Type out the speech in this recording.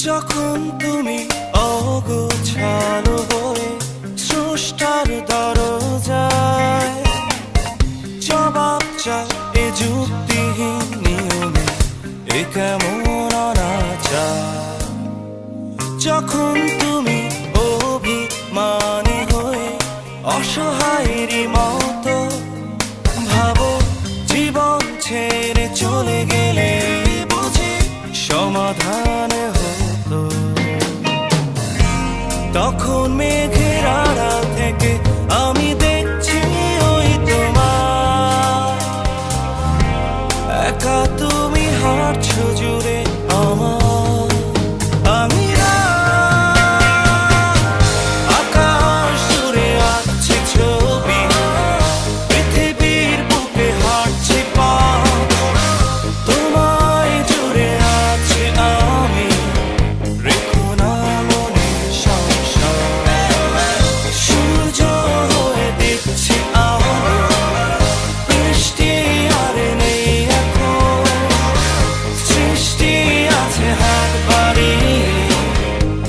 যখন তুমি অগোছালো হয়ে স্রষ্টার দরজায় জবাব চাও এ যুক্তিহীন নিয়মে, এ কেমন অনাচার। যখন তুমি অভিমানী হয়ে অসহায়েরই মতো ভাবো জীবন ছেড়ে চলে গেলে বুঝি সমাধান হতো, তখন মেঘেরা